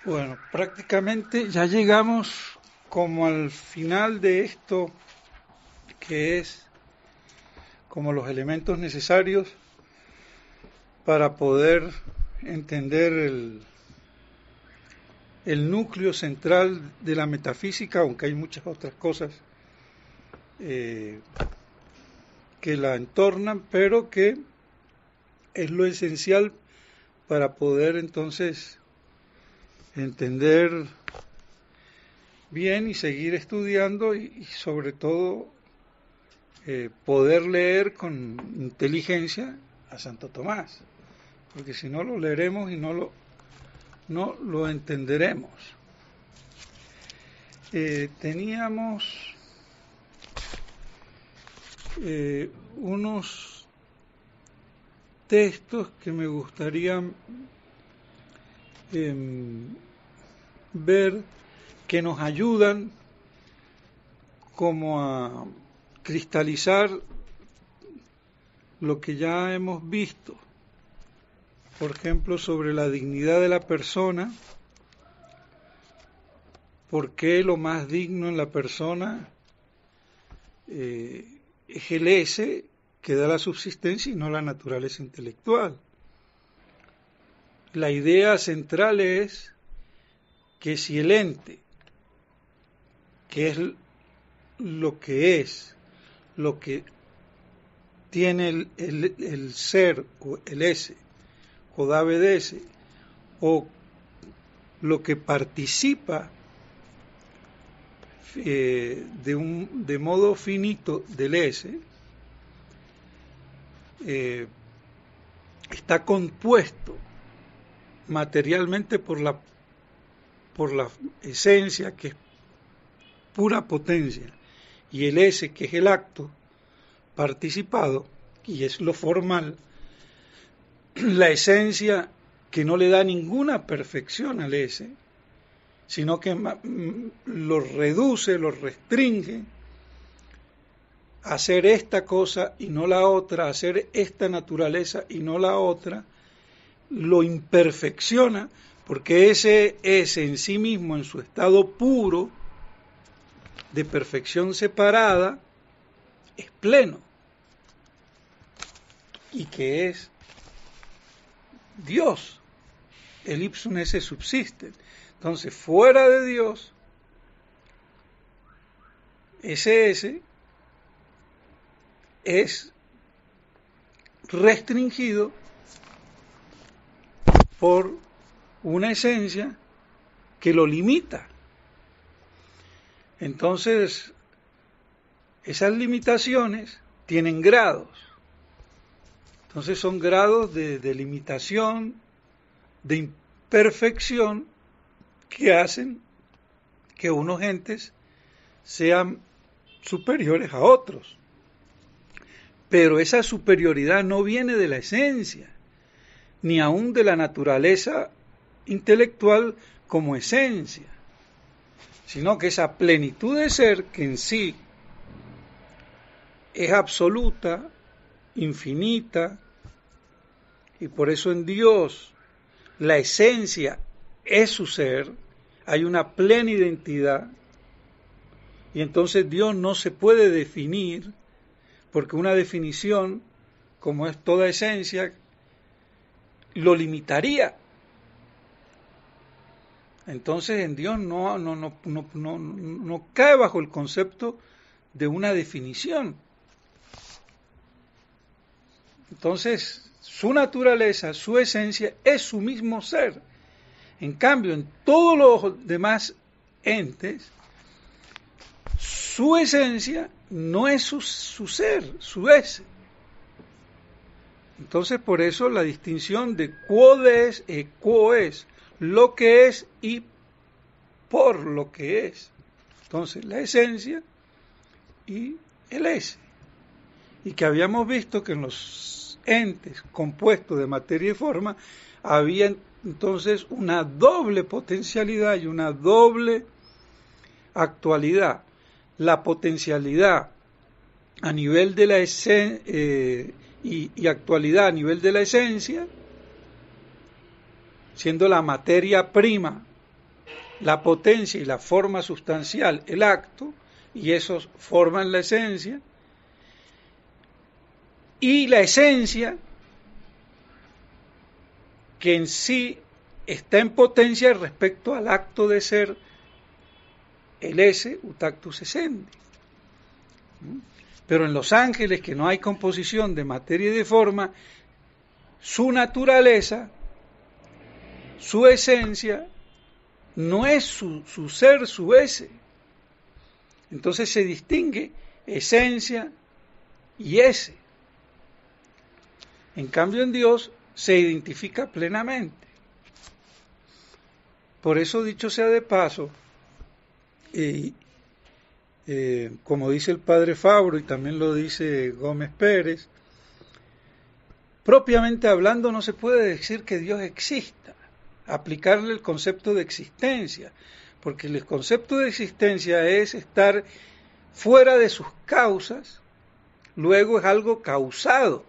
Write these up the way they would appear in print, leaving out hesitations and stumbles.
Bueno, prácticamente ya llegamos como al final de esto que es como los elementos necesarios para poder entender el núcleo central de la metafísica, aunque hay muchas otras cosas eh, que la entornan, pero que es lo esencial para poder entonces entender bien y seguir estudiando y sobre todo poder leer con inteligencia a Santo Tomás, porque si no lo leeremos y no lo entenderemos. Teníamos unos textos que me gustaría ver que nos ayudan como a cristalizar lo que ya hemos visto, por ejemplo, sobre la dignidad de la persona, por qué lo más digno en la persona es el ese que da la subsistencia y no la naturaleza intelectual. La idea central es que si el ente, que es lo que tiene el ser o el ese, o David ese, o lo que participa de modo finito del ese, está compuesto materialmente por la esencia, que es pura potencia, y el ese, que es el acto participado, y es lo formal, la esencia que no le da ninguna perfección al ese, sino que lo reduce, lo restringe a hacer esta cosa y no la otra, a hacer esta naturaleza y no la otra, lo imperfecciona, porque ese es en sí mismo, en su estado puro, de perfección separada, es pleno, y que es Dios, el ipsum esse subsiste. Entonces, fuera de Dios, ese es restringido por una esencia que lo limita. Entonces, esas limitaciones tienen grados. Entonces son grados de limitación, de imperfección, que hacen que unos entes sean superiores a otros. Pero esa superioridad no viene de la esencia, ni aún de la naturaleza intelectual como esencia, sino que esa plenitud de ser, que en sí es absoluta, infinita, y por eso en Dios la esencia es su ser, hay una plena identidad, y entonces Dios no se puede definir, porque una definición, como es toda esencia, lo limitaría. Entonces en Dios no cae bajo el concepto de una definición. Entonces su naturaleza, su esencia es su mismo ser. En cambio, en todos los demás entes, su esencia no es su ser, su ese. Entonces por eso la distinción de quod es y quo es, lo que es y por lo que es. Entonces la esencia y el ese. Y que habíamos visto que en los entes compuestos de materia y forma había entonces una doble potencialidad y una doble actualidad. La potencialidad a nivel de la esencia y actualidad a nivel de la esencia, siendo la materia prima la potencia y la forma sustancial, el acto, y esos forman la esencia, y la esencia que en sí está en potencia respecto al acto de ser el esse ut actus essendi. Pero en los ángeles, que no hay composición de materia y de forma, su naturaleza, su esencia, no es su ser, su esse. Entonces se distingue esencia y esse. En cambio, en Dios se identifica plenamente. Por eso, dicho sea de paso, como dice el padre Fabro y también lo dice Gómez Pérez, propiamente hablando no se puede decir que Dios exista, aplicarle el concepto de existencia, porque el concepto de existencia es estar fuera de sus causas, luego es algo causado,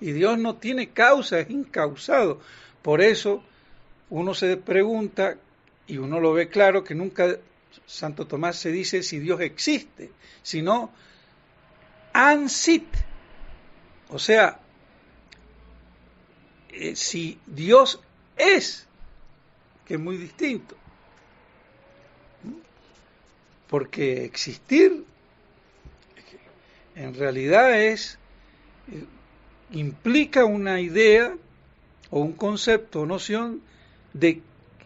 y Dios no tiene causa, es incausado. Por eso uno se pregunta, y uno lo ve claro, que nunca Santo Tomás se dice si Dios existe, sino an sit, o sea, si Dios es, que es muy distinto, porque existir en realidad implica una idea o un concepto o noción de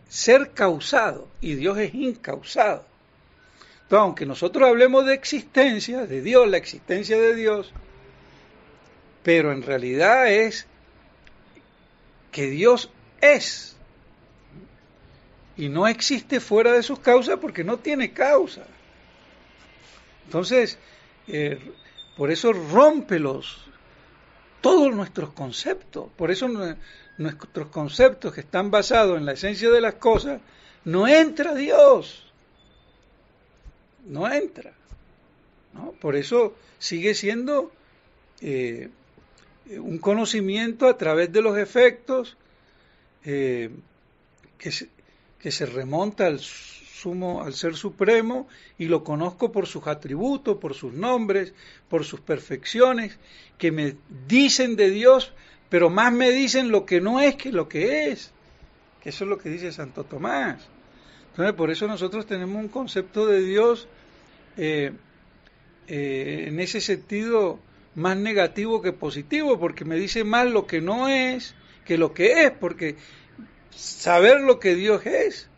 ser causado, y Dios es incausado. Entonces, aunque nosotros hablemos de existencia, de Dios, la existencia de Dios, pero en realidad es que Dios es, y no existe fuera de sus causas porque no tiene causa. Entonces, por eso rompe todos nuestros conceptos, por eso nuestros conceptos que están basados en la esencia de las cosas, no entra Dios, no entra, ¿no? Por eso sigue siendo un conocimiento a través de los efectos que se remonta al Ser Supremo, y lo conozco por sus atributos, por sus nombres, por sus perfecciones, que me dicen de Dios, pero más me dicen lo que no es que lo que es, que eso es lo que dice Santo Tomás. Entonces, por eso nosotros tenemos un concepto de Dios en ese sentido más negativo que positivo, porque me dice más lo que no es que lo que es, porque saber lo que Dios es,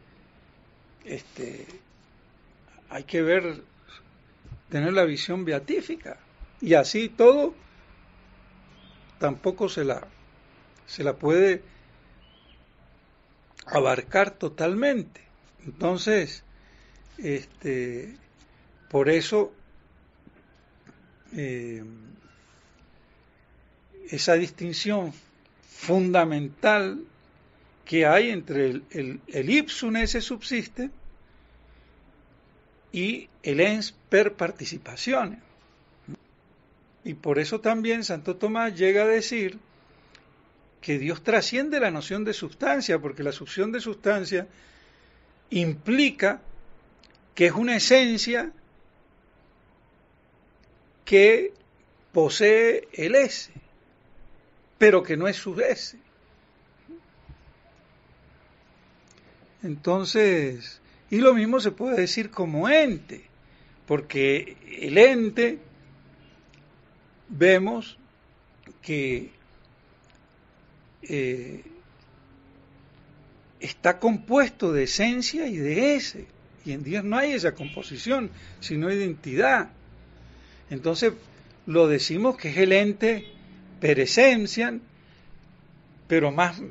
hay que tener la visión beatífica, y así todo tampoco se la puede abarcar totalmente. Entonces, por eso esa distinción fundamental que hay entre el ipsum esse subsiste y el ens per participazione. Y por eso también Santo Tomás llega a decir que Dios trasciende la noción de sustancia, porque la noción de sustancia implica que es una esencia que posee el esse, pero que no es su esse. Entonces, y lo mismo se puede decir como ente, porque el ente vemos que está compuesto de esencia y de esse, y en Dios no hay esa composición, sino identidad. Entonces lo decimos que es el ente per essentiam, pero más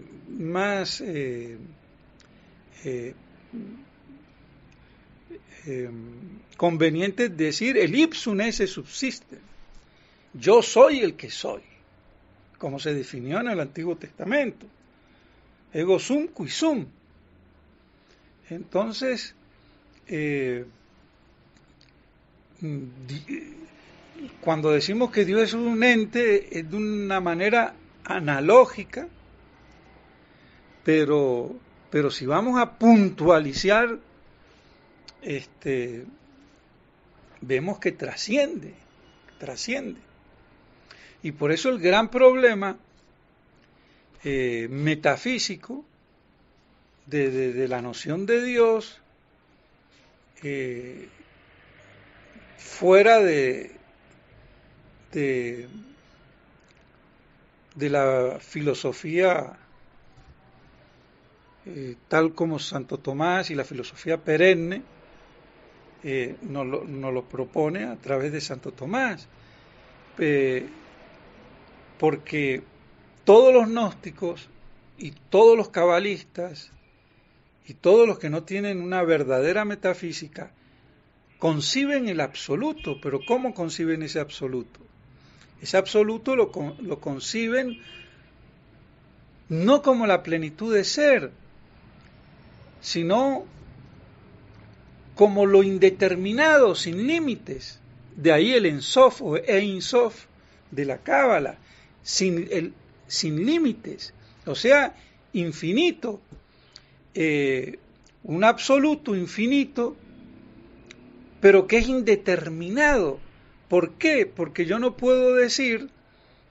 conveniente decir el ipsum esse subsiste, yo soy el que soy, como se definió en el Antiguo Testamento, ego sum qui sum. Entonces, cuando decimos que Dios es un ente, es de una manera analógica, pero si vamos a puntualizar vemos que trasciende. Y por eso el gran problema metafísico de la noción de Dios fuera de la filosofía tal como Santo Tomás y la filosofía perenne nos lo propone a través de Santo Tomás, porque todos los gnósticos y todos los cabalistas y todos los que no tienen una verdadera metafísica conciben el absoluto. Pero ¿cómo conciben ese absoluto? Ese absoluto lo conciben no como la plenitud de ser, sino como lo indeterminado, sin límites. De ahí el Ensof o Ein Sof de la Cábala, sin límites, o sea, infinito, un absoluto infinito, pero que es indeterminado. ¿Por qué? Porque yo no puedo decir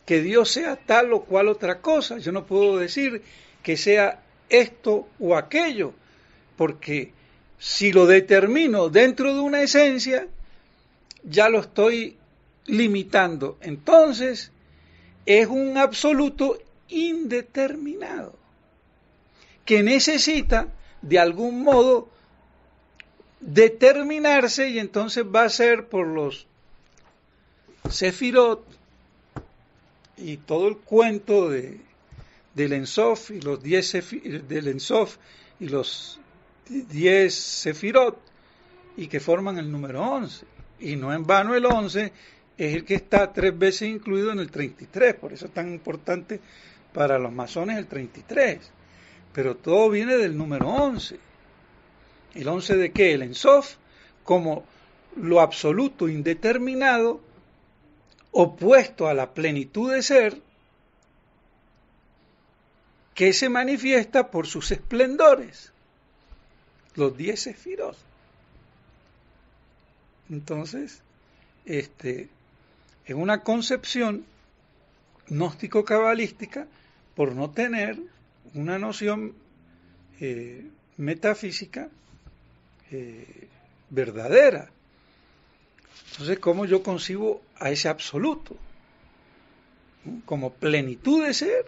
que Dios sea tal o cual otra cosa, yo no puedo decir que sea esto o aquello, porque si lo determino dentro de una esencia, ya lo estoy limitando. Entonces, es un absoluto indeterminado, que necesita de algún modo determinarse, y entonces va a ser por los Sefirot y todo el cuento del Ensof y los 10 del Ensof y los 10 Sefirot, y que forman el número 11. Y no en vano el 11 es el que está 3 veces incluido en el 33, por eso es tan importante para los masones el 33. Pero todo viene del número 11. ¿El 11 de qué? El Ensof, como lo absoluto indeterminado, opuesto a la plenitud de ser, que se manifiesta por sus esplendores, los 10 Sefirot. Entonces, es una concepción gnóstico-cabalística por no tener una noción metafísica verdadera. Entonces, ¿cómo yo concibo a ese absoluto? ¿Como plenitud de ser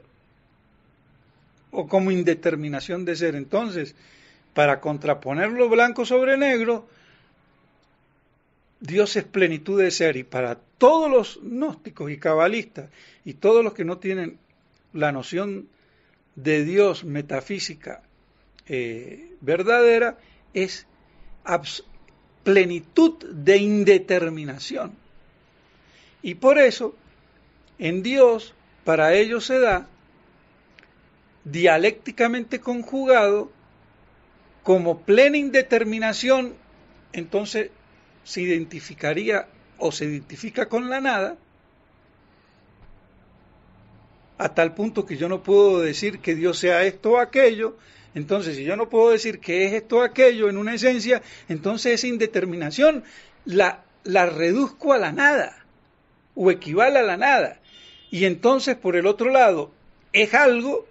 o como indeterminación de ser? Entonces, para contraponerlo blanco sobre negro, Dios es plenitud de ser, y para todos los gnósticos y cabalistas y todos los que no tienen la noción de Dios metafísica verdadera, es plenitud de indeterminación. Y por eso en Dios para ellos se da dialécticamente conjugado como plena indeterminación. Entonces se identificaría o se identifica con la nada, a tal punto que yo no puedo decir que Dios sea esto o aquello. Entonces, si yo no puedo decir que es esto o aquello en una esencia, entonces esa indeterminación la reduzco a la nada, o equivale a la nada. Y entonces, por el otro lado, es algo,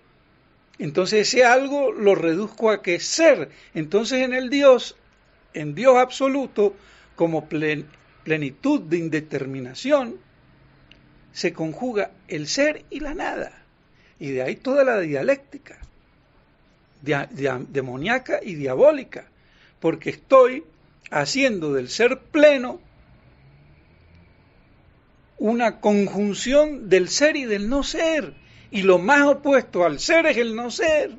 entonces ese algo lo reduzco a que es ser. Entonces en Dios absoluto, como plenitud de indeterminación, se conjuga el ser y la nada. Y de ahí toda la dialéctica demoníaca y diabólica, porque estoy haciendo del ser pleno una conjunción del ser y del no ser, y lo más opuesto al ser es el no ser.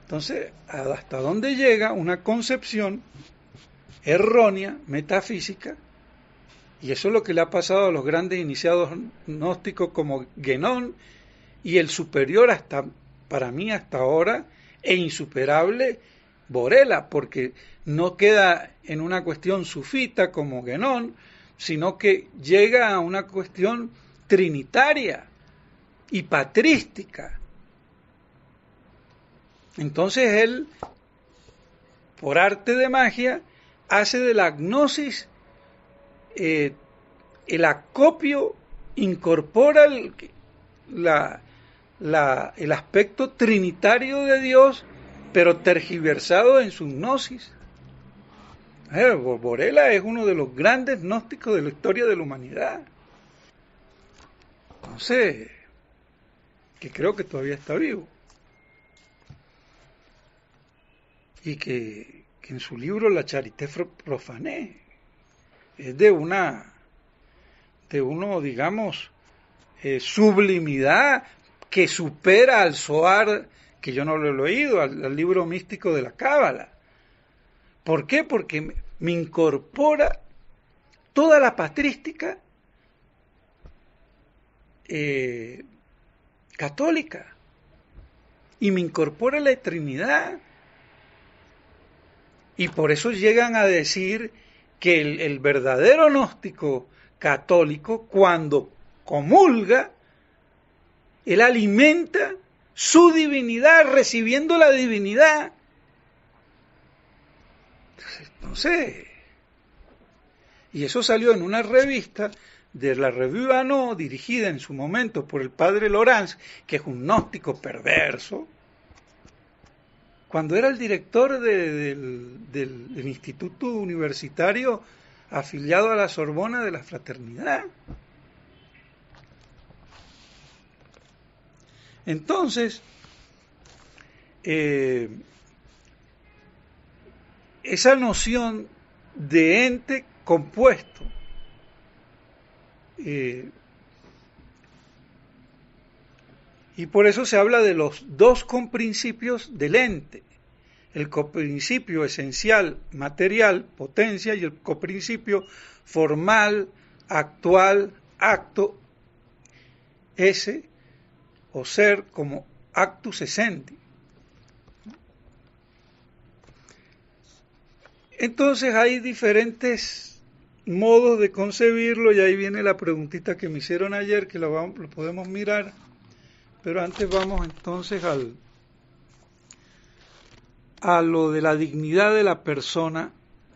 Entonces, ¿hasta dónde llega una concepción errónea, metafísica? Y eso es lo que le ha pasado a los grandes iniciados gnósticos como Guénon, y el superior para mí hasta ahora, e insuperable, Borela, porque no queda en una cuestión sufita como Guénon, sino que llega a una cuestión trinitaria y patrística. Entonces él por arte de magia, hace de la gnosis el acopio, incorpora el aspecto trinitario de Dios, pero tergiversado en su gnosis. Borella es uno de los grandes gnósticos de la historia de la humanidad. Entonces, que creo que todavía está vivo. Y que en su libro La Charité Profanée es de una digamos, sublimidad que supera al Zohar, que yo no lo he leído, al libro místico de la Cábala. ¿Por qué? Porque me incorpora toda la patrística católica y me incorpora la Trinidad. Y por eso llegan a decir que el verdadero gnóstico católico, cuando comulga, él alimenta su divinidad, recibiendo la divinidad. Entonces, y eso salió en una revista de la Revue Anno, dirigida en su momento por el padre Laurence, que es un gnóstico perverso, cuando era el director del Instituto Universitario afiliado a la Sorbona de la Fraternidad. Entonces, esa noción de ente compuesto y por eso se habla de los dos coprincipios del ente: el coprincipio esencial material, potencia, y el coprincipio formal, actual, acto, ese, o ser, como actus essendi. Entonces hay diferentes modos de concebirlo, y ahí viene la preguntita que me hicieron ayer, que lo podemos mirar, pero antes vamos entonces a lo de la dignidad de la persona,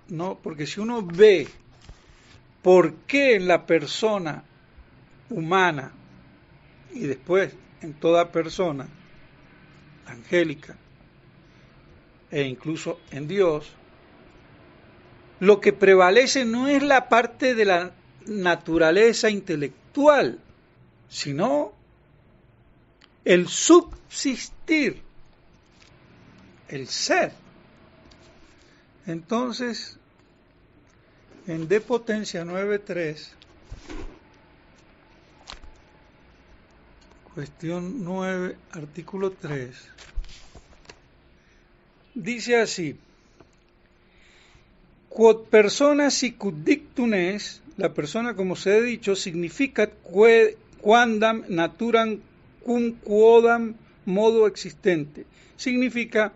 ¿no? Porque si uno ve por qué en la persona humana y después en toda persona angélica e incluso en Dios, lo que prevalece no es la parte de la naturaleza intelectual, sino el subsistir, el ser. Entonces, en De Potencia 9.3, cuestión 9, artículo 3, dice así: quod persona sicut dictum est, la persona, como se ha dicho, significa quandam naturam cum quodam modo existente. Significa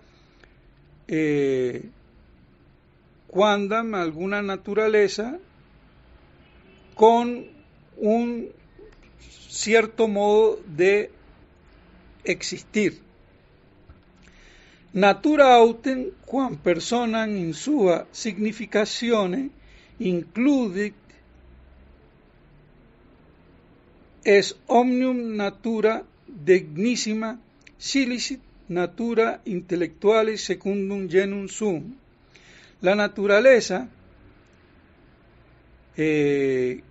quandam, alguna naturaleza, con un cierto modo de existir. Natura autem quam personam in sua significatione includit es omnium natura dignissima silicit natura intellectualis secundum genum sum. La naturaleza que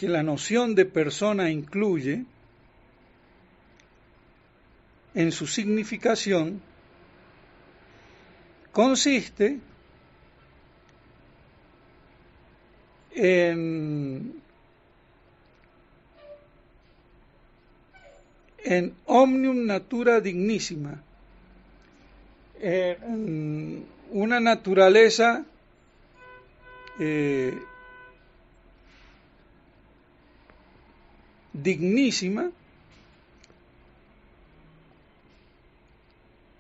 la noción de persona incluye en su significación consiste en omnium natura dignissima, en una naturaleza dignísima,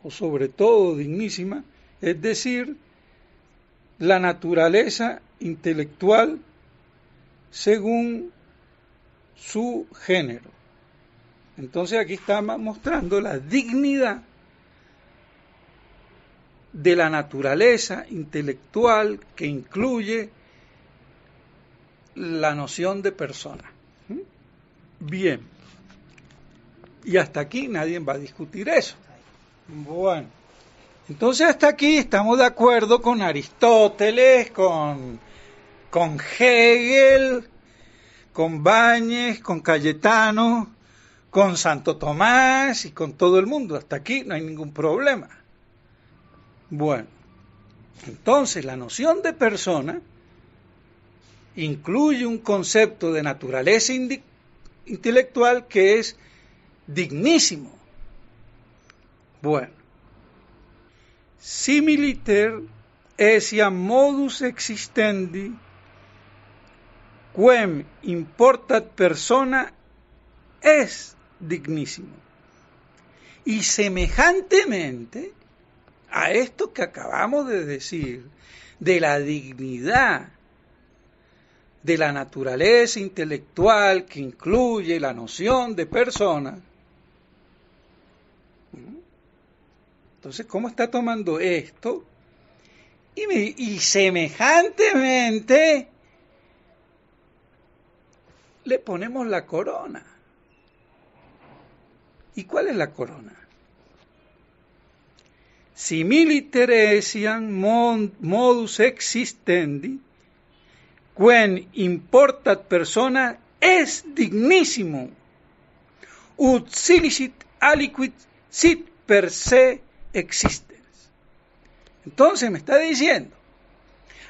o sobre todo dignísima, es decir, la naturaleza intelectual según su género. Entonces aquí está mostrando la dignidad de la naturaleza intelectual que incluye la noción de persona. Bien. Y hasta aquí nadie va a discutir eso. Bueno. Entonces hasta aquí estamos de acuerdo con Aristóteles, con Hegel, con Báñez, con Cayetano, con Santo Tomás y con todo el mundo. Hasta aquí no hay ningún problema. Bueno, entonces la noción de persona incluye un concepto de naturaleza intelectual que es dignísimo. Bueno, similiter essiam modus existendi quem importat persona es dignísimo. Y semejantemente a esto que acabamos de decir, de la dignidad de la naturaleza intelectual que incluye la noción de persona. Entonces, ¿cómo está tomando esto? Y semejantemente le ponemos la corona. ¿Y cuál es la corona? Similiter essiam modus existendi quem importat persona es dignísimo, ut silicit aliquid sit per se existens. Entonces me está diciendo,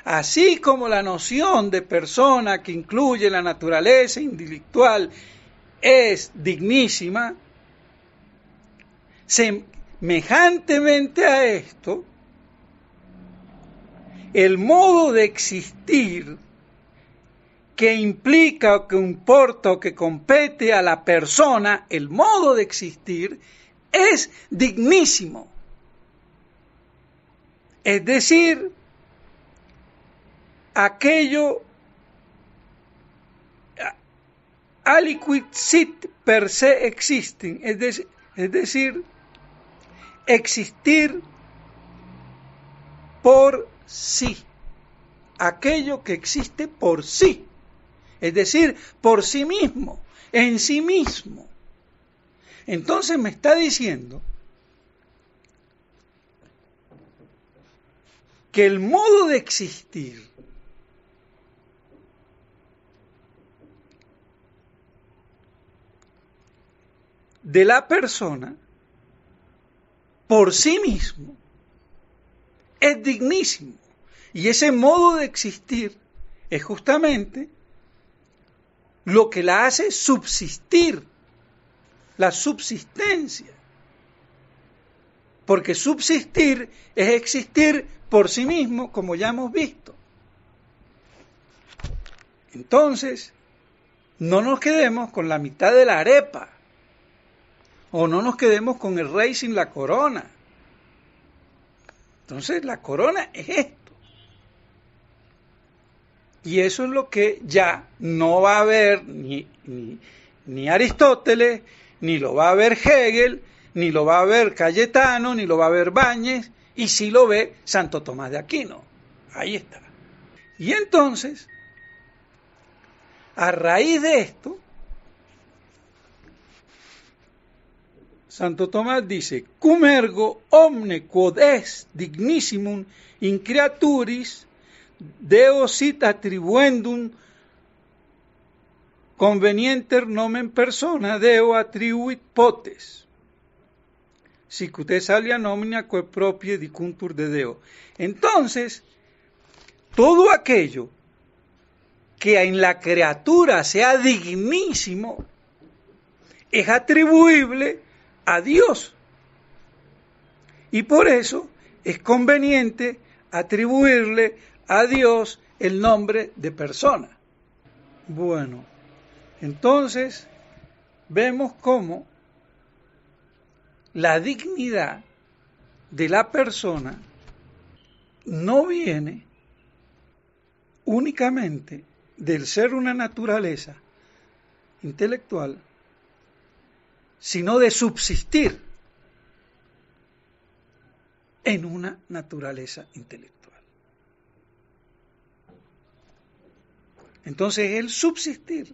así como la noción de persona que incluye la naturaleza intelectual es dignísima, semejantemente a esto, el modo de existir que implica o que importa o que compete a la persona, el modo de existir, es dignísimo. Es decir, aquello aliquid sit per se existing, es decir, existir por sí, aquello que existe por sí. Es decir, por sí mismo, en sí mismo. Entonces me está diciendo que el modo de existir de la persona por sí mismo es dignísimo. Y ese modo de existir es justamente lo que la hace subsistir, la subsistencia. Porque subsistir es existir por sí mismo, como ya hemos visto. Entonces, no nos quedemos con la mitad de la arepa, o no nos quedemos con el rey sin la corona. Entonces, la corona es esto. Y eso es lo que ya no va a ver ni Aristóteles, ni lo va a ver Hegel, ni lo va a ver Cayetano, ni lo va a ver Báñez, y sí lo ve Santo Tomás de Aquino. Ahí está. Y entonces, a raíz de esto, Santo Tomás dice, cum ergo omne quod est dignissimum in creaturis Deo sit attribuendum convenienter nomen persona, Deo attribuit potes, sicut es alia nomina quae proprie dicuntur de Deo. Entonces, todo aquello que en la criatura sea dignísimo es atribuible a Dios. Y por eso es conveniente atribuirle a Dios el nombre de persona. Bueno, entonces vemos cómo la dignidad de la persona no viene únicamente del ser una naturaleza intelectual, sino de subsistir en una naturaleza intelectual. Entonces el subsistir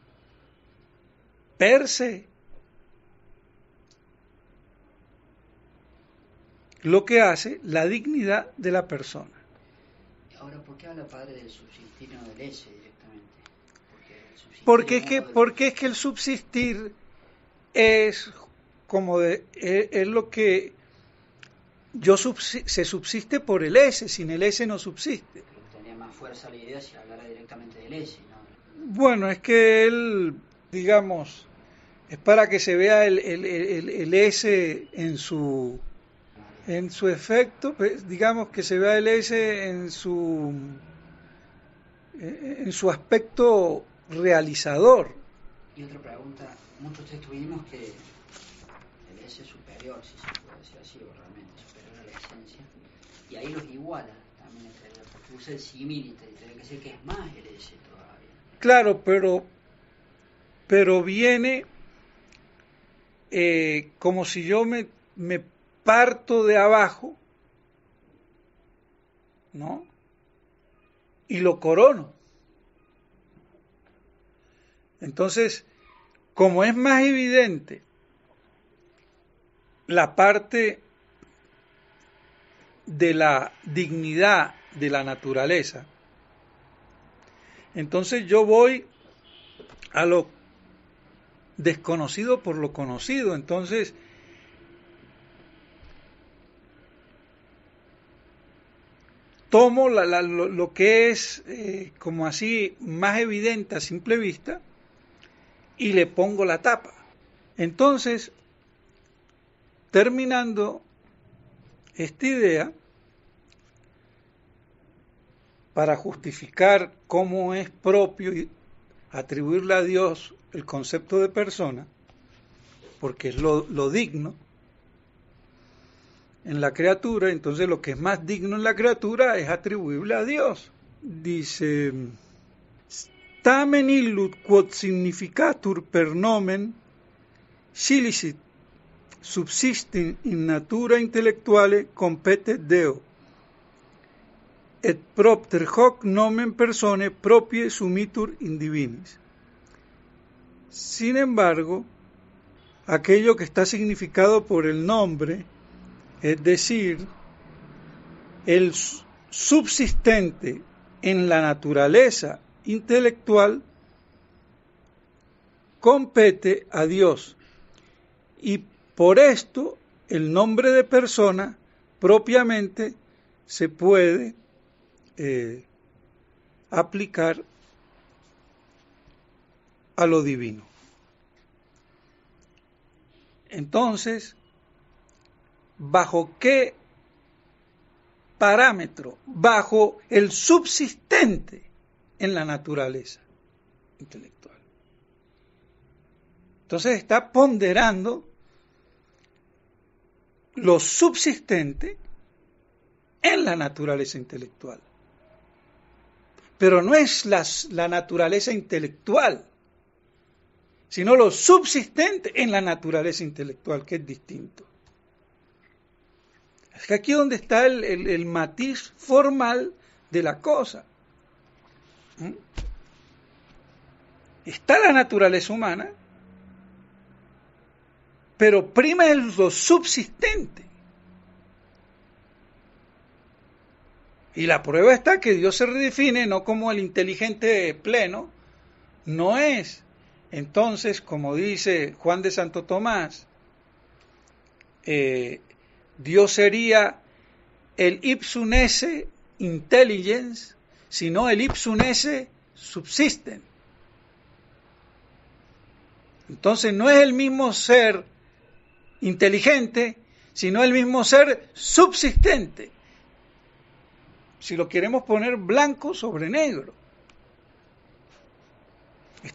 per se lo que hace la dignidad de la persona. Ahora, ¿por qué habla padre del subsistir y no del ese directamente? Porque es que el subsistir es como es lo que se subsiste por el ese, sin el ese no subsiste. Pero tendría más fuerza la idea si hablara directamente del ese, ¿no? Bueno, es que él, digamos, es para que se vea el ese en su efecto, pues, digamos que se vea el ese en su aspecto realizador. Y otra pregunta, muchos tuvimos que el ese es superior, si se puede decir así, o realmente superior a la esencia, y ahí los iguala también entre ellos, porque usa el similite, y tiene que decir que es más el ese todavía. Claro, pero viene como si yo me parto de abajo, ¿no? Y lo corono. Entonces, como es más evidente la parte de la dignidad de la naturaleza, entonces yo voy a lo desconocido por lo conocido. Entonces, tomo lo que es como así más evidente a simple vista y le pongo la tapa. Entonces, terminando esta idea, para justificar cómo es propio atribuirle a Dios el concepto de persona, porque es lo digno en la criatura, entonces lo que es más digno en la criatura es atribuible a Dios. Dice, tamen illut quod significatur per nomen silicit subsisting in natura intellectuale competet Deo, et propter hoc nomen persone proprie sumitur in divinis. Sin embargo, aquello que está significado por el nombre, es decir, el subsistente en la naturaleza intelectual, compete a Dios, y por esto el nombre de persona propiamente se puede aplicar a lo divino. Entonces, ¿bajo qué parámetro? Bajo el subsistente en la naturaleza intelectual. Entonces está ponderando lo subsistente en la naturaleza intelectual. Pero no es la naturaleza intelectual, sino lo subsistente en la naturaleza intelectual, que es distinto. Es que aquí es donde está el matiz formal de la cosa. Está la naturaleza humana, pero prima es lo subsistente. Y la prueba está que Dios se redefine no como el inteligente pleno, no es. Entonces, como dice Juan de Santo Tomás, Dios sería el ipsum esse intelligens, sino el ipsum esse subsisten. Entonces no es el mismo ser inteligente, sino el mismo ser subsistente. Si lo queremos poner blanco sobre negro.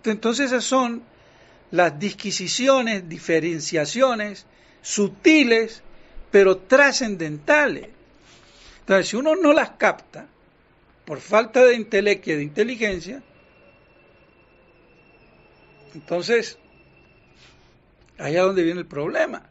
Entonces esas son las disquisiciones, diferenciaciones sutiles, pero trascendentales. Entonces, si uno no las capta por falta de intelecto y de inteligencia, entonces Ahí es donde viene el problema.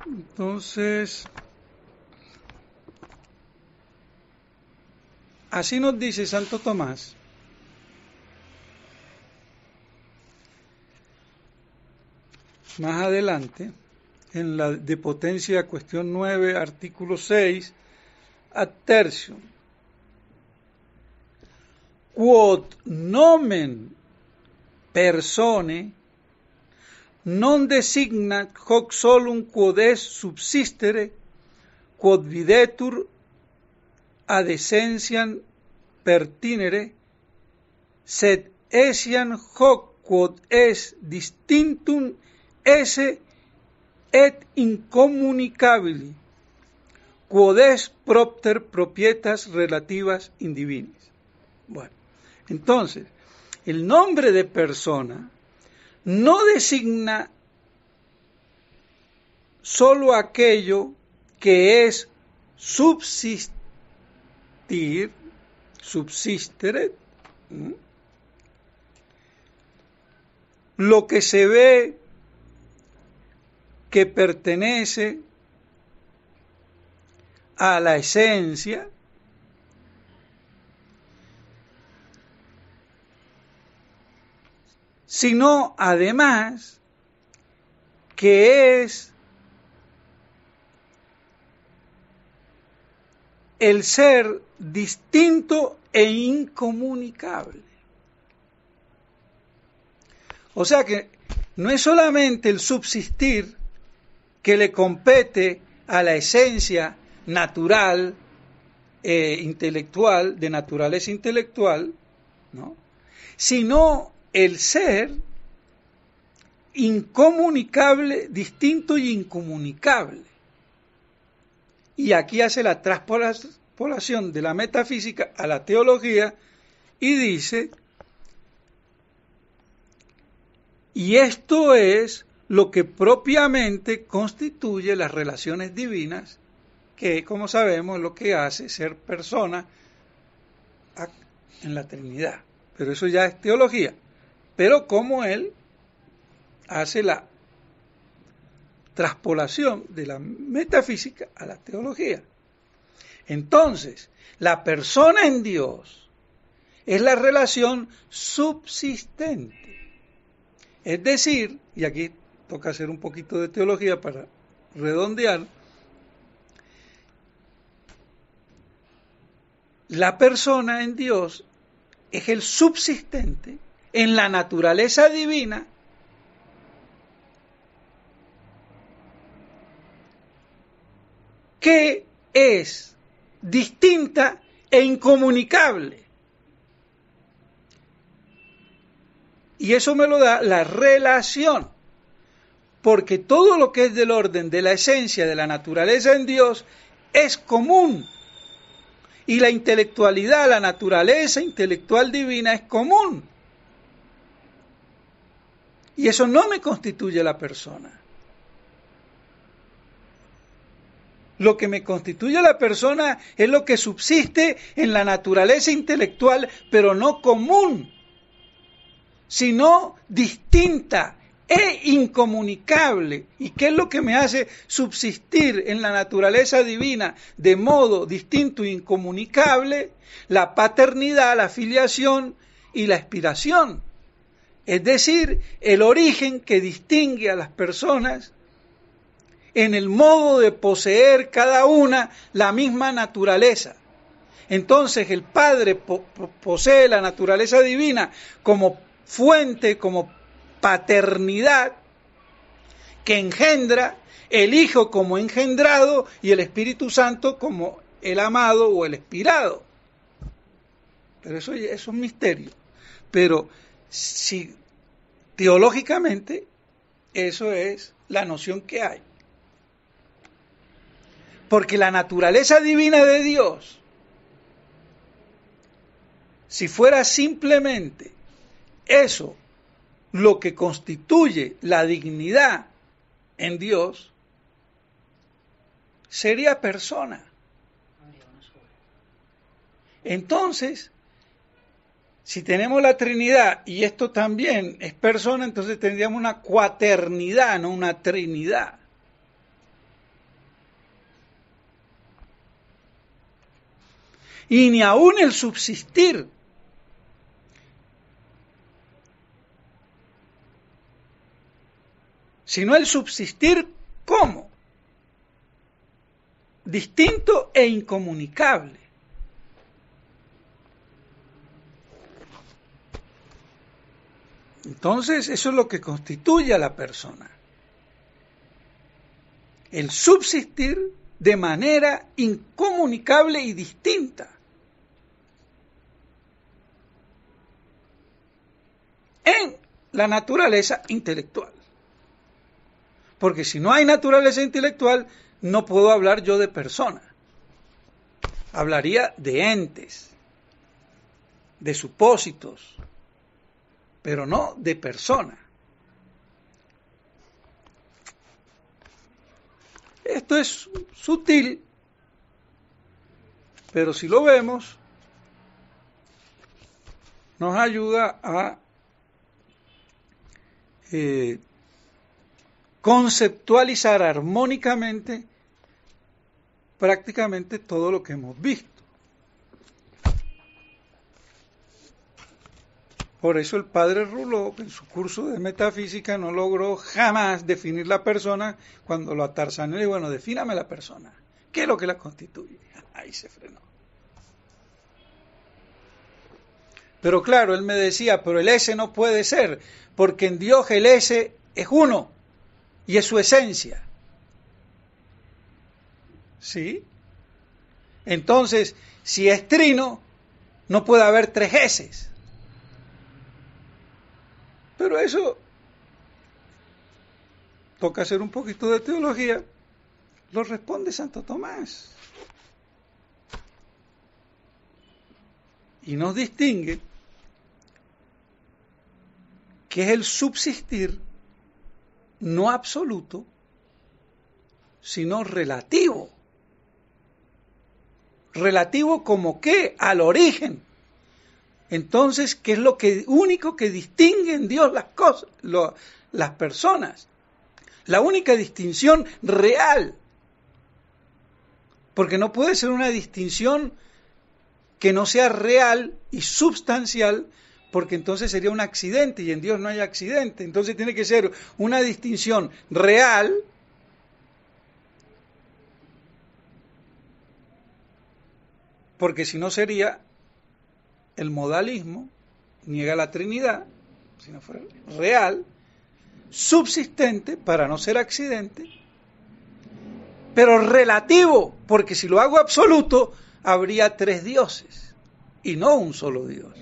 Entonces, así nos dice Santo Tomás. Más adelante, en la de potencia, cuestión 9, artículo 6, ad tertium. Quod nomen persone non designat hoc solum quod est subsistere, quod videtur ad essentiam pertinere, sed essiam hoc quod est distinctum esse et incommunicabili, quod est propter propietas relativas in divinis. Bueno, entonces, el nombre de persona no designa solo aquello que es subsistir, subsistere, lo que se ve que pertenece a la esencia, sino además que es el ser distinto e incomunicable. O sea que no es solamente el subsistir que le compete a la esencia natural, intelectual, de naturaleza intelectual, ¿no?, sino el ser incomunicable, distinto y incomunicable. Y aquí hace la traspolación de la metafísica a la teología y dice, y esto es lo que propiamente constituye las relaciones divinas, que como sabemos lo que hace ser persona en la Trinidad. Pero eso ya es teología. Pero como él hace la traspolación de la metafísica a la teología. Entonces, la persona en Dios es la relación subsistente. Es decir, y aquí toca hacer un poquito de teología para redondear, la persona en Dios es el subsistente en la naturaleza divina que es distinta e incomunicable. Y eso me lo da la relación, porque todo lo que es del orden de la esencia de la naturaleza en Dios es común. Y la intelectualidad, la naturaleza intelectual divina es común. Y eso no me constituye la persona. Lo que me constituye la persona es lo que subsiste en la naturaleza intelectual, pero no común, sino distinta e incomunicable. ¿Y qué es lo que me hace subsistir en la naturaleza divina de modo distinto e incomunicable? La paternidad, la filiación y la expiración. Es decir, el origen que distingue a las personas en el modo de poseer cada una la misma naturaleza. Entonces el Padre posee la naturaleza divina como fuente, como paternidad que engendra, el Hijo como engendrado y el Espíritu Santo como el amado o el expirado. Pero eso es un misterio. Pero si teológicamente eso es la noción que hay. Porque la naturaleza divina de Dios, si fuera simplemente eso lo que constituye la dignidad en Dios sería persona. Entonces, si tenemos la Trinidad y esto también es persona, entonces tendríamos una cuaternidad, no una trinidad. Y ni aún el subsistir. Sino el subsistir ¿cómo? Distinto e incomunicable. Entonces, eso es lo que constituye a la persona. El subsistir de manera incomunicable y distinta. En la naturaleza intelectual. Porque si no hay naturaleza intelectual, no puedo hablar yo de persona. Hablaría de entes, de supósitos, pero no de persona. Esto es sutil, pero si lo vemos, nos ayuda a conceptualizar armónicamente prácticamente todo lo que hemos visto. Por eso el padre Rouleau, en su curso de metafísica, no logró jamás definir la persona. Cuando lo atarzaneó, le dijo, bueno, defíname la persona. ¿Qué es lo que la constituye? Ahí se frenó. Pero claro, él me decía, pero el ese no puede ser, porque en Dios el ese es uno, y es su esencia. ¿Sí? Entonces, si es trino, no puede haber tres eses. Pero eso toca hacer un poquito de teología. Lo responde Santo Tomás. Y nos distingue que es el subsistir no absoluto, sino relativo. ¿Relativo como qué? Al origen. Entonces, ¿qué es lo único que distingue en Dios las cosas, las personas? La única distinción real. Porque no puede ser una distinción que no sea real y substancial, porque entonces sería un accidente, y en Dios no hay accidente. Entonces tiene que ser una distinción real, porque si no sería el modalismo, niega la Trinidad, si no fuera real, subsistente para no ser accidente, pero relativo, porque si lo hago absoluto, habría tres dioses y no un solo Dios.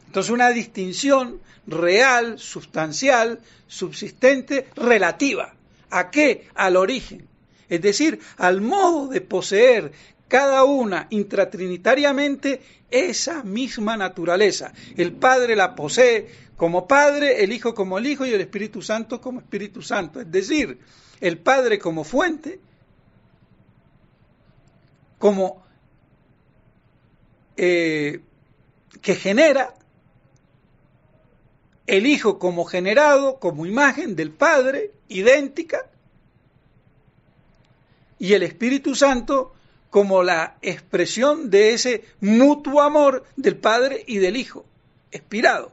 Entonces una distinción real, sustancial, subsistente, relativa. ¿A qué? Al origen. Es decir, al modo de poseer cada una intratrinitariamente esa misma naturaleza. El Padre la posee como Padre, el Hijo como el Hijo y el Espíritu Santo como Espíritu Santo. Es decir, el Padre como fuente, como que genera, el Hijo como generado, como imagen del Padre, idéntica, y el Espíritu Santo como la expresión de ese mutuo amor del Padre y del Hijo, expirado.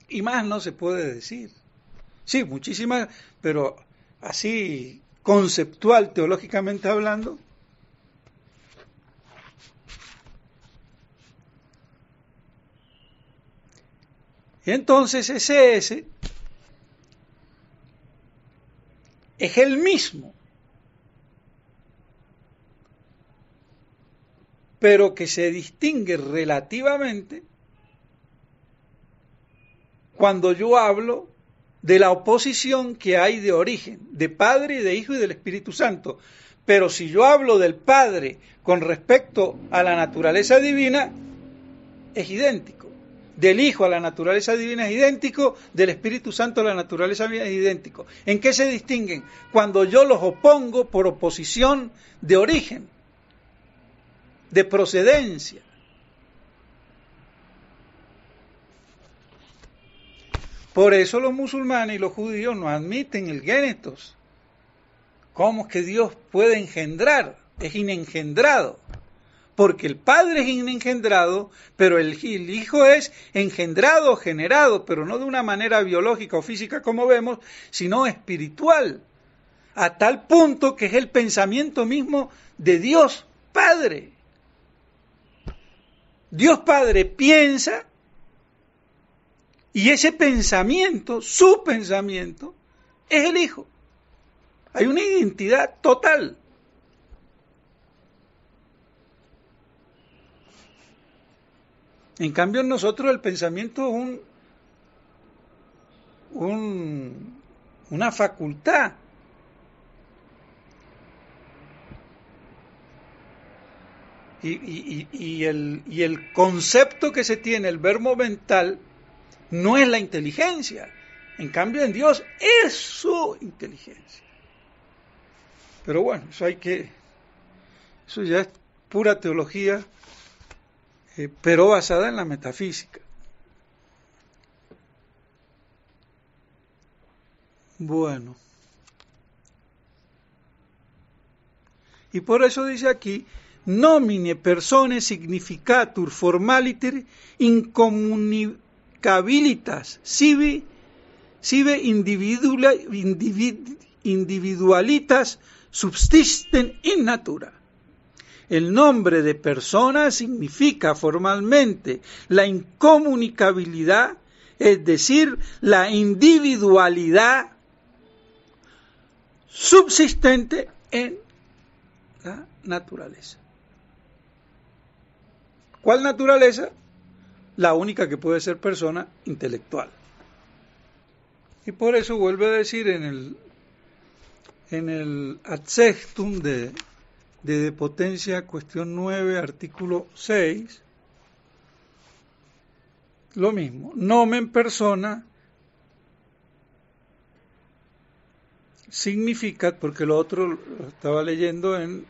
Y más no se puede decir. Sí, muchísimas, pero así conceptual, teológicamente hablando. Y entonces ese es el mismo, pero que se distingue relativamente cuando yo hablo de la oposición que hay de origen, de Padre, y de Hijo y del Espíritu Santo. Pero si yo hablo del Padre con respecto a la naturaleza divina, es idéntico. del Hijo a la naturaleza divina es idéntico, del Espíritu Santo a la naturaleza divina es idéntico. ¿En qué se distinguen? Cuando yo los opongo por oposición de origen, de procedencia. Por eso los musulmanes y los judíos no admiten el génetos. ¿Cómo es que Dios puede engendrar? Es inengendrado. Porque el Padre es inengendrado, pero el Hijo es engendrado, generado, pero no de una manera biológica o física como vemos, sino espiritual. A tal punto que es el pensamiento mismo de Dios Padre. Dios Padre piensa y ese pensamiento, su pensamiento, es el Hijo. Hay una identidad total. En cambio, en nosotros el pensamiento es una facultad. Y el concepto que se tiene, el verbo mental, no es la inteligencia. En cambio, en Dios es su inteligencia. Pero bueno, eso ya es pura teología, pero basada en la metafísica. Bueno. Y por eso dice aquí, nomine persone significatur formaliter incommunicabilitas sive individualitas subsisten in natura. El nombre de persona significa formalmente la incomunicabilidad, es decir, la individualidad subsistente en la naturaleza. ¿Cuál naturaleza? La única que puede ser persona intelectual. Y por eso vuelve a decir en el ad sextum de potencia, cuestión 9, artículo 6, lo mismo. Nomen persona significa, porque lo otro lo estaba leyendo en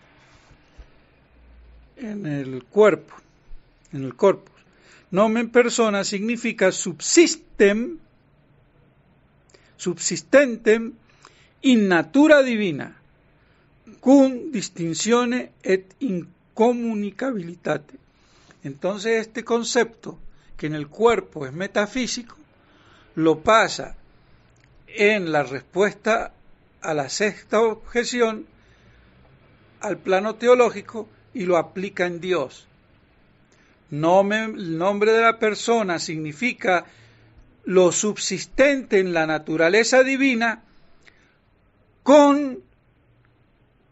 el cuerpo, en el corpus. Nomen persona significa subsistentem in natura divina, cum distinzione et incommunicabilitate. Entonces este concepto, que en el cuerpo es metafísico, lo pasa en la respuesta a la sexta objeción al plano teológico y lo aplica en Dios. El nombre de la persona significa lo subsistente en la naturaleza divina con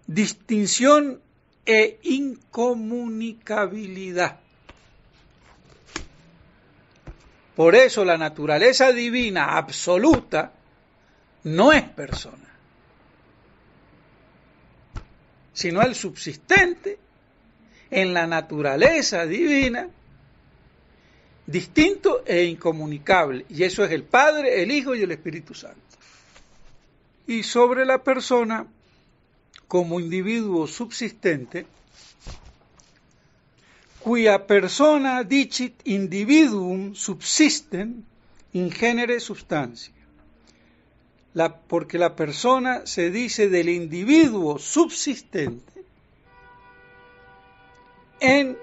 distinción e incomunicabilidad. Por eso la naturaleza divina absoluta no es persona, sino el subsistente en la naturaleza divina, distinto e incomunicable. Y eso es el Padre, el Hijo y el Espíritu Santo. Y sobre la persona, como individuo subsistente, cuya persona dicit individuum subsisten in genere substantia. Porque la persona se dice del individuo subsistente en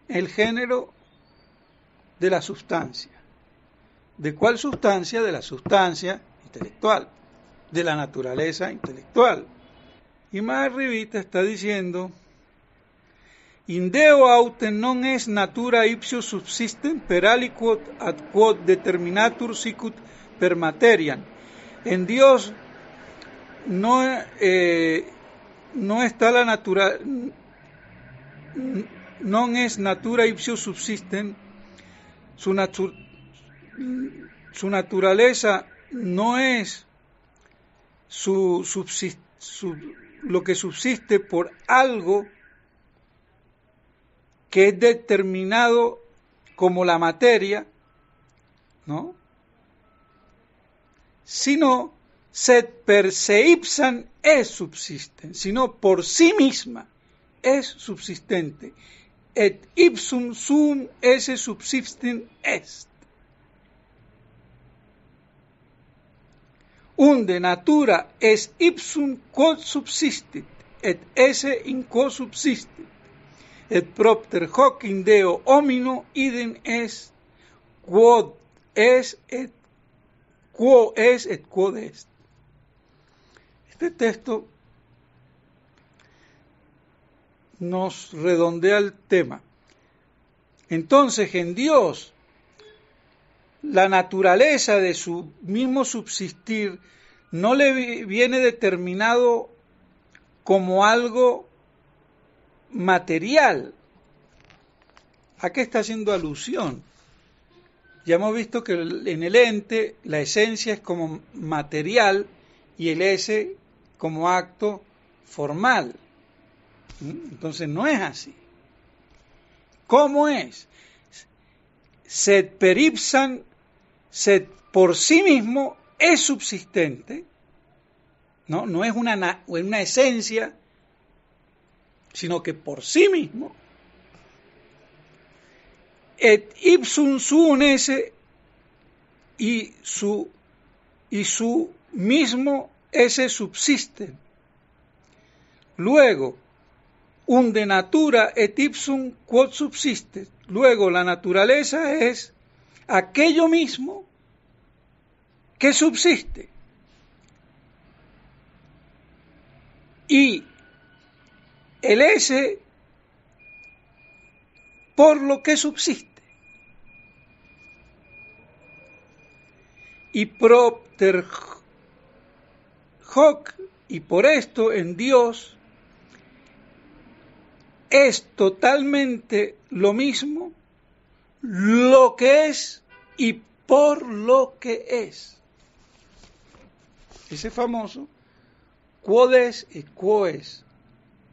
el género de la sustancia. ¿De cuál sustancia? De la sustancia intelectual, de la naturaleza intelectual. Y más arribita está diciendo, in Deo autem non es natura ipsius subsistent per aliquod ad quod determinatur sicut per materiam. En Dios no está la natura, non es natura ipsius subsistent, su naturaleza no es lo que subsiste por algo que es determinado como la materia, ¿no? Sino sed per se ipsam es subsisten, sino por sí misma es subsistente, et ipsum suum esse subsistent est. Unde natura es ipsum quod subsistit, et esse in quo subsistit, et propter hoc in Deo homino idem est, quod es et quo es et quod est. Este texto nos redondea el tema. Entonces, en Dios, la naturaleza de su mismo subsistir no le viene determinado como algo material. ¿A qué está haciendo alusión? Ya hemos visto que en el ente la esencia es como material y el ese como acto formal. Entonces no es así. ¿Cómo es? Sed per ipsam, sed por sí mismo es subsistente, no es una esencia, sino que por sí mismo, et ipsum suum esse, y su mismo ese subsiste. Luego, unde natura et ipsum quod subsiste. Luego, la naturaleza es aquello mismo que subsiste. Y el ese por lo que subsiste. Y propter hoc, y por esto en Dios es totalmente lo mismo lo que es y por lo que es. Ese famoso quod es y quo es,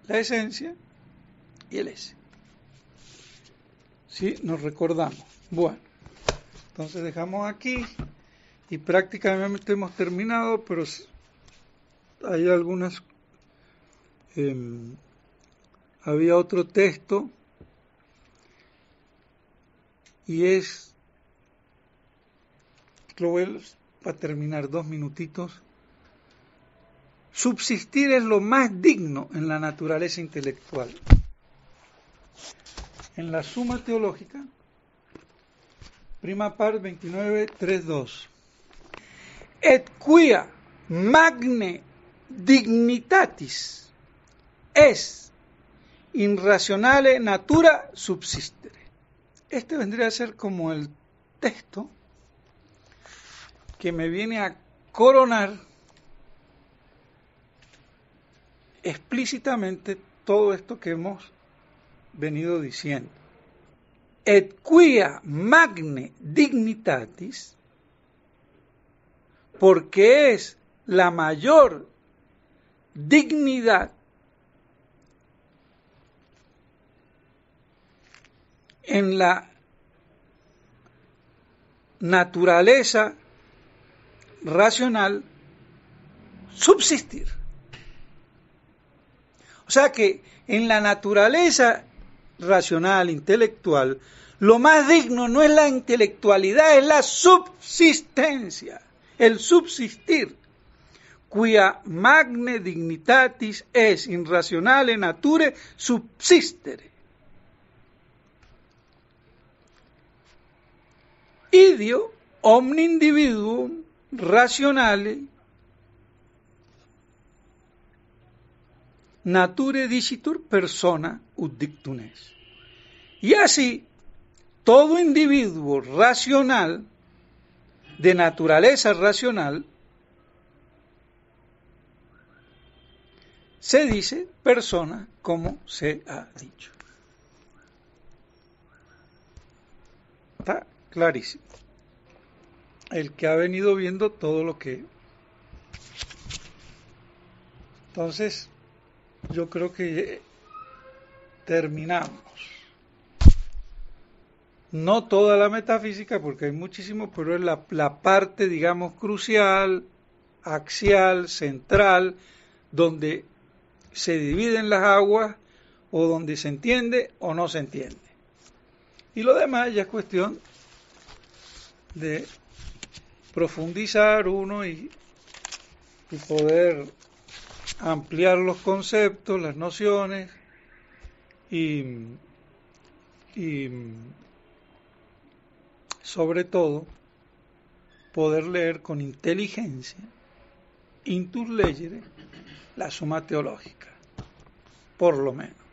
la esencia y el ese. ¿Sí? Nos recordamos. Bueno, entonces dejamos aquí y prácticamente hemos terminado, pero hay algunas... había otro texto y es, lo voy a terminar 2 minutitos. Subsistir es lo más digno en la naturaleza intelectual. En la Suma Teológica, prima part 29.3.2. Et quia magne dignitatis est in rationale natura subsistere. Este vendría a ser como el texto que me viene a coronar explícitamente todo esto que hemos venido diciendo. Et quia magne dignitatis, porque es la mayor dignidad en la naturaleza racional, subsistir. O sea que en la naturaleza racional, intelectual, lo más digno no es la intelectualidad, es la subsistencia, el subsistir. Quia magne dignitatis es in rationale nature subsistere. Idio omni individuum rationale nature dicitur persona ut dictum est. Y así, todo individuo racional, de naturaleza racional, se dice persona como se ha dicho. Está clarísimo. El que ha venido viendo todo lo que... Entonces, yo creo que terminamos. no toda la metafísica, porque hay muchísimo, pero es la parte, digamos, crucial, axial, central, donde se dividen las aguas o donde se entiende o no se entiende. Y lo demás ya es cuestión de profundizar uno y poder ampliar los conceptos, las nociones y sobre todo poder leer con inteligencia, intus legere, la suma teológica, por lo menos.